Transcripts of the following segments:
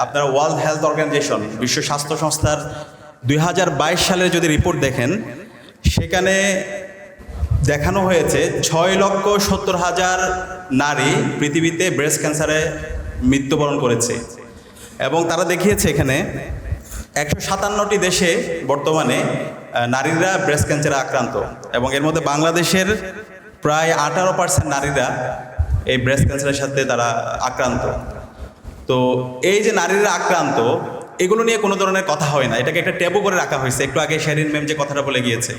আপনারা world health organisation বিশ্ব স্বাস্থ্য সংস্থার 2022 সালের যদি রিপোর্ট দেখেন, সেখানে দেখানো হয়েছে 6,70,000 নারী পৃথিবীতে ব্রেস্ট ক্যান্সারে মৃত্যুবরণ করেছে। এবং তারা দেখিয়েছে এখানে 157টি দেশে বর্তমানে নারীরা ব্রেস্ট ক্যান্সারে আক্রান্ত, এবং এর মধ্যে বাংলাদেশের প্রায় 18% নারীরা এই ব্রেস্ট ক্যান্সারের সাথে তারা আক্রান্ত। তো এই যে নারীরা আক্রান্ত, এগুলো নিয়ে কোনো ধরনের কথা হয় না, এটাকে একটা ট্যাবু করে রাখা হয়েছে। একটু আগে শেরিন ম্যাম যে কথাটা বলে গিয়েছে,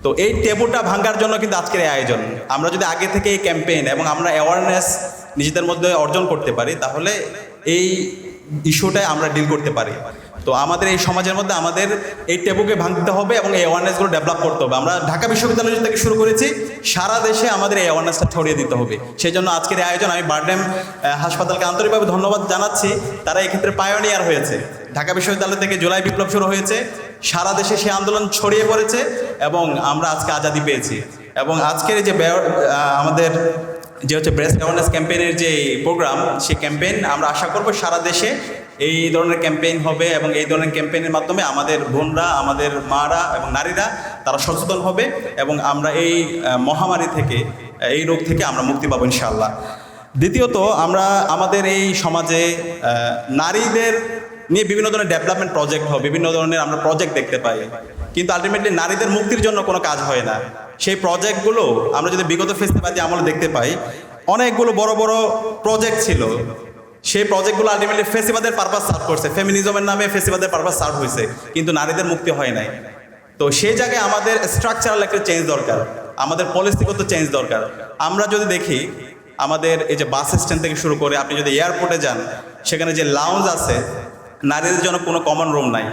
তো এই ট্যাবুটা ভাঙার জন্য কিন্তু আজকের এই আয়োজন। আমরা যদি আগে থেকে এই ক্যাম্পেইন এবং আমরা অ্যাওয়ারনেস নিজেদের মধ্যে অর্জন করতে পারি, তাহলে এই ইস্যুটায় আমরা ডিল করতে পারি। তো আমাদের এই সমাজের মধ্যে আমাদের এই ট্যাবুকে ভাঙতে হবে এবং এই অ্যাওয়ারনেসগুলো ডেভেলপ করতে হবে। আমরা ঢাকা বিশ্ববিদ্যালয় থেকে শুরু করেছি, সারা দেশে আমাদের এই অ্যাওয়ারনেসটা ছড়িয়ে দিতে হবে। সেই জন্য আজকের এই আয়োজন, আমি বারডেম হাসপাতালকে আন্তরিকভাবে ধন্যবাদ জানাচ্ছি। তারা এক্ষেত্রে পায়োনিয়ার হয়েছে। ঢাকা বিশ্ববিদ্যালয় থেকে জুলাই বিপ্লব শুরু হয়েছে, সারা দেশে সে আন্দোলন ছড়িয়ে পড়েছে এবং আমরা আজকে আজাদি পেয়েছি। এবং আজকের যে আমাদের যে হচ্ছে ব্রেস্ট অ্যাওয়ারনেস ক্যাম্পেইনের যে প্রোগ্রাম, সেই ক্যাম্পেইন আমরা আশা করব সারা দেশে এই ধরনের ক্যাম্পেইন হবে, এবং এই ধরনের ক্যাম্পেইনের মাধ্যমে আমাদের বোনরা, আমাদের মারা এবং নারীরা তারা সচেতন হবে, এবং আমরা এই মহামারী থেকে, এই রোগ থেকে আমরা মুক্তি পাবো ইনশাআল্লাহ। দ্বিতীয়ত, আমরা আমাদের এই সমাজে নারীদের নিয়ে বিভিন্ন ধরনের ডেভেলপমেন্ট প্রজেক্ট হয়, বিভিন্ন ধরনের আমরা প্রজেক্ট দেখতে পাই, কিন্তু আলটিমেটলি নারীদের মুক্তির জন্য কোনো কাজ হয় না। সেই প্রজেক্টগুলো আমরা যদি বিগত ফেস্টিভ্যালে আমরা দেখতে পাই, অনেকগুলো বড় বড় প্রজেক্ট ছিল। সেই প্রজেক্টগুলো আলটিমেটলি ফেসিবাদের পারপাস সার্ভ করছে, ফেমিনিজমের নামে ফেসিবাদের পারপাস সার্ভ হয়েছে, কিন্তু নারীদের মুক্তি হয় নাই। তো সেই জায়গায় আমাদের স্ট্রাকচারাল একটা চেঞ্জ দরকার, আমাদের পলিসিগত চেঞ্জ দরকার। আমরা যদি দেখি আমাদের এই যে বাস স্ট্যান্ড থেকে শুরু করে আপনি যদি এয়ারপোর্টে যান, সেখানে যে লাউঞ্জ আছে, নারীদের জন্য কোনো কমন রুম নাই,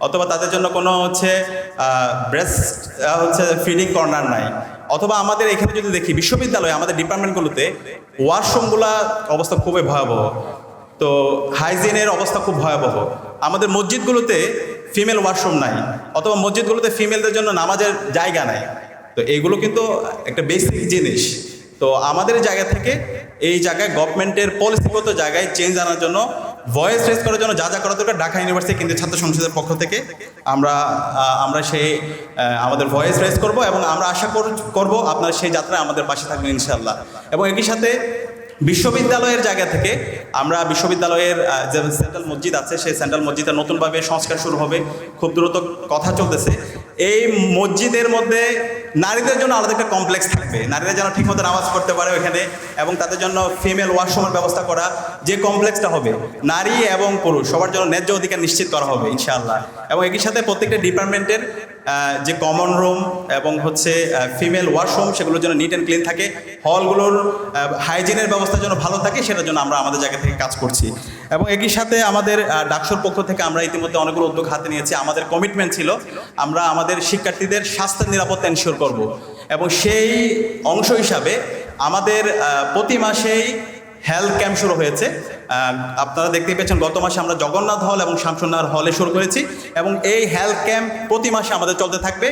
অথবা তাদের জন্য কোনো ব্রেস্ট ফিডিং কর্নার নাই। অথবা আমাদের এখানে যদি দেখি বিশ্ববিদ্যালয়ে আমাদের ডিপার্টমেন্টগুলোতে ওয়াশরুমগুলা অবস্থা খুবই ভয়াবহ, তো হাইজিনের অবস্থা খুব ভয়াবহ। আমাদের মসজিদগুলোতে ফিমেল ওয়াশরুম নাই, অথবা মসজিদগুলোতে ফিমেলদের জন্য নামাজের জায়গা নাই। তো এইগুলো কিন্তু একটা বেসিক জিনিস। তো আমাদের জায়গা থেকে এই জায়গায় গভর্নমেন্টের পলিসিগত জায়গায় চেঞ্জ আনার জন্য, ভয়েস রেজ করার জন্য যা যা করা দরকার, ঢাকা ইউনিভার্সিটি কেন্দ্রীয় ছাত্র সংসদের পক্ষ থেকে আমরা সেই আমাদের ভয়েস রেজ করব, এবং আমরা আশা করব আপনারা সেই যাত্রায় আমাদের পাশে থাকবেন ইনশাআল্লাহ। এবং একই সাথে বিশ্ববিদ্যালয়ের জায়গা থেকে আমরা বিশ্ববিদ্যালয়ের যে সেন্ট্রাল মসজিদ আছে, সেই সেন্ট্রাল মসজিদে নতুনভাবে সংস্কার শুরু হবে, খুব দ্রুত কথা চলতেছে। এই মসজিদের মধ্যে নারীদের জন্য আলাদা একটা কমপ্লেক্স থাকবে, নারীরা যেন ঠিকমতো নামাজ পড়তে পারে ওইখানে, এবং তাদের জন্য ফিমেল ওয়াশরুমের ব্যবস্থা করা। যে কমপ্লেক্সটা হবে, নারী এবং পুরুষ সবার জন্য ন্যায্য অধিকার নিশ্চিত করা হবে ইনশাআল্লাহ। এবং একই সাথে প্রত্যেকটা ডিপার্টমেন্টের যে কমন রুম এবং ফিমেল ওয়াশরুম, সেগুলোর জন্য নিট অ্যান্ড ক্লিন থাকে, হলগুলোর হাইজিনের ব্যবস্থার জন্য ভালো থাকে, সেটার জন্য আমরা আমাদের জায়গা থেকে কাজ করছি। এবং একই সাথে আমাদের ডাকসুর পক্ষ থেকে আমরা ইতিমধ্যে অনেকগুলো উদ্যোগ হাতে নিয়েছি। আমাদের কমিটমেন্ট ছিল আমরা আমাদের শিক্ষার্থীদের স্বাস্থ্যের নিরাপত্তা এনশিওর করব, এবং সেই অংশ হিসাবে আমাদের প্রতি মাসেই হেলথ ক্যাম্প শুরু হয়েছে। আপনারা দেখতেই পেয়েছেন, গত মাসে আমরা জগন্নাথ হল এবং শামসুন্নাহর হলে শুরু করেছি, এবং এই হেলথ ক্যাম্প প্রতি মাসে আমাদের চলতে থাকবে।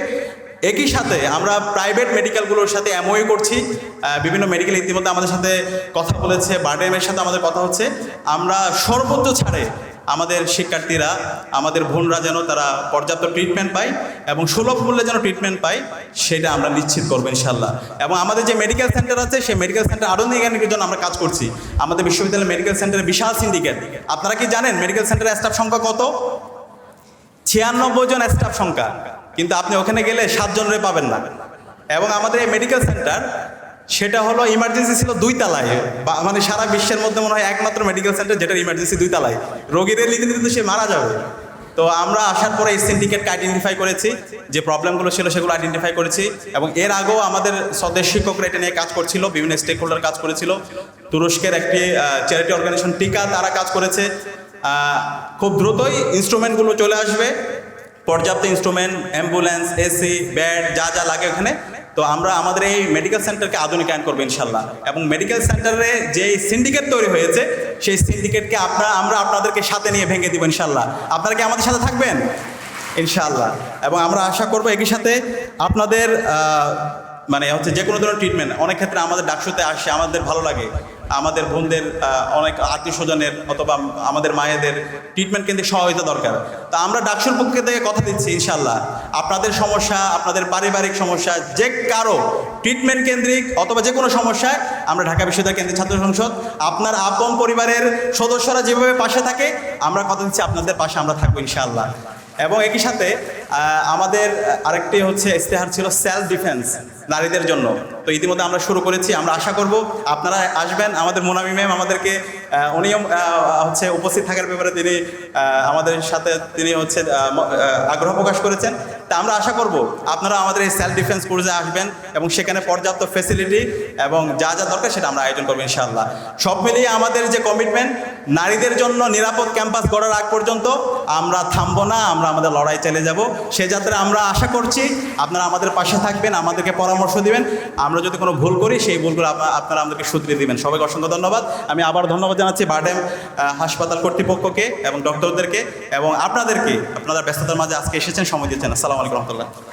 একই সাথে আমরা প্রাইভেট মেডিকেলগুলোর সাথে এমওইউ করছি। বিভিন্ন মেডিকেল ইতিমধ্যে আমাদের সাথে কথা বলেছে, বারডেমের সাথে আমাদের কথা হচ্ছে। আমরা সর্বোচ্চ ছাড়ে আমাদের শিক্ষার্থীরা, আমাদের বোনরা যেন তারা পর্যাপ্ত ট্রিটমেন্ট পায় এবং সুলভ মূল্যে যেন ট্রিটমেন্ট পায়, সেটা আমরা নিশ্চিত করবো ইনশাল্লাহ। এবং আমাদের যে মেডিকেল সেন্টার আছে, সেই মেডিকেল সেন্টার আরও নিগানিকের জন্য আমরা কাজ করছি। আমাদের বিশ্ববিদ্যালয় মেডিকেল সেন্টারে বিশাল সিন্ডিকেট। আপনারা কি জানেন মেডিকেল সেন্টারের স্টাফ সংখ্যা কত? 96 জন স্টাফ সংখ্যা, কিন্তু আপনি ওখানে গেলে 7 জনের পাবেন না। এবং আমাদের এই মেডিকেল সেন্টার, সেটা হলো ইমার্জেন্সি ছিল 2 তলায়, মানে সারা বিশ্বের মধ্যে মনে হয় একমাত্র মেডিকেল সেন্টার যেটার ইমার্জেন্সি 2 তলায়। রোগীদের নিতে নিতে সে মারা যাবে। তো আমরা আসার পরে এই সিন্ডিকেটকে আইডেন্টিফাই করেছি, যে প্রবলেমগুলো ছিল সেগুলো আইডেন্টিফাই করেছি। এবং এর আগেও আমাদের স্বদেশ শিক্ষকরা এটা নিয়ে কাজ করছিল, বিভিন্ন স্টেক হোল্ডার কাজ করেছিল। তুরস্কের একটি চ্যারিটি অর্গানাইজেশন টিকা, তারা কাজ করেছে। খুব দ্রুতই ইনস্ট্রুমেন্টগুলো চলে আসবে, পর্যাপ্ত ইনস্ট্রুমেন্ট, অ্যাম্বুলেন্স, এসি, বেড, যা যা লাগে ওখানে। তো আমরা আমাদের এই মেডিকেল সেন্টারকে আধুনিকায়ন করবো ইনশাল্লাহ। এবং মেডিকেল সেন্টারে যে সিন্ডিকেট তৈরি হয়েছে, সেই সিন্ডিকেটকে আমরা আপনাদেরকে সাথে নিয়ে ভেঙে দিব ইনশাল্লাহ। আপনারা কি আমাদের সাথে থাকবেন ইনশাল্লাহ? এবং আমরা আশা করবো একই সাথে আপনাদের মানে হচ্ছে যে কোনো ধরনের ট্রিটমেন্ট অনেক ক্ষেত্রে আমাদের ডাকসুতে আসে, আমাদের ভালো লাগে আমাদের বোনদের অনেক আত্মীয় স্বজনের অথবা আমাদের মায়েদের ট্রিটমেন্ট কেন্দ্রিক সহায়তা দরকার। তা আমরা ডাকসুর পক্ষে থেকে কথা দিচ্ছি ইনশাল্লাহ আপনাদের সমস্যা, আপনাদের পারিবারিক সমস্যা, যে কারো ট্রিটমেন্ট কেন্দ্রিক অথবা যে কোনো সমস্যায় আমরা ঢাকা বিশ্ববিদ্যালয় কেন্দ্রীয় ছাত্র সংসদ আপনার আপন পরিবারের সদস্যরা যেভাবে পাশে থাকে আমরা কথা দিচ্ছি আপনাদের পাশে আমরা থাকবো ইনশাআল্লাহ। এবং একই সাথে আমাদের আরেকটি হচ্ছে ইস্তেহার ছিল সেলফ ডিফেন্স নারীদের জন্য। তো ইতিমধ্যে আমরা শুরু করেছি, আমরা আশা করব আপনারা আসবেন। আমাদের মোনামি ম্যাম আমাদেরকে উনিও হচ্ছে উপস্থিত থাকার ব্যাপারে তিনি আমাদের সাথে তিনি হচ্ছে আগ্রহ প্রকাশ করেছেন। তা আমরা আশা করব আপনারা আমাদের এই সেলফ ডিফেন্স কোর্সে আসবেন এবং সেখানে পর্যাপ্ত ফ্যাসিলিটি এবং যা যা দরকার সেটা আমরা আয়োজন করবো ইনশাআল্লাহ। সব মিলিয়ে আমাদের যে কমিটমেন্ট, নারীদের জন্য নিরাপদ ক্যাম্পাস গড়ার আগ পর্যন্ত আমরা থামবো না, আমরা আমাদের লড়াই চালিয়ে যাব। সে যাত্রা আমরা আশা করছি আপনারা আমাদের পাশে থাকবেন, আমাদেরকে পরামর্শ দিবেন। আমরা যদি কোনো ভুল করি সেই ভুলগুলো আপনারা আমাদেরকে শুধরে দিবেন। সবাইকে অসংখ্য ধন্যবাদ। আমি আবার ধন্যবাদ জানাচ্ছি বারডেম হাসপাতাল কর্তৃপক্ষকে এবং ডক্টরদেরকে এবং আপনাদেরকে, আপনারা ব্যস্ততার মাঝে আজকে এসেছেন, সময় দিচ্ছেন। আসসালামু আলাইকুম রহমতুল্লাহ।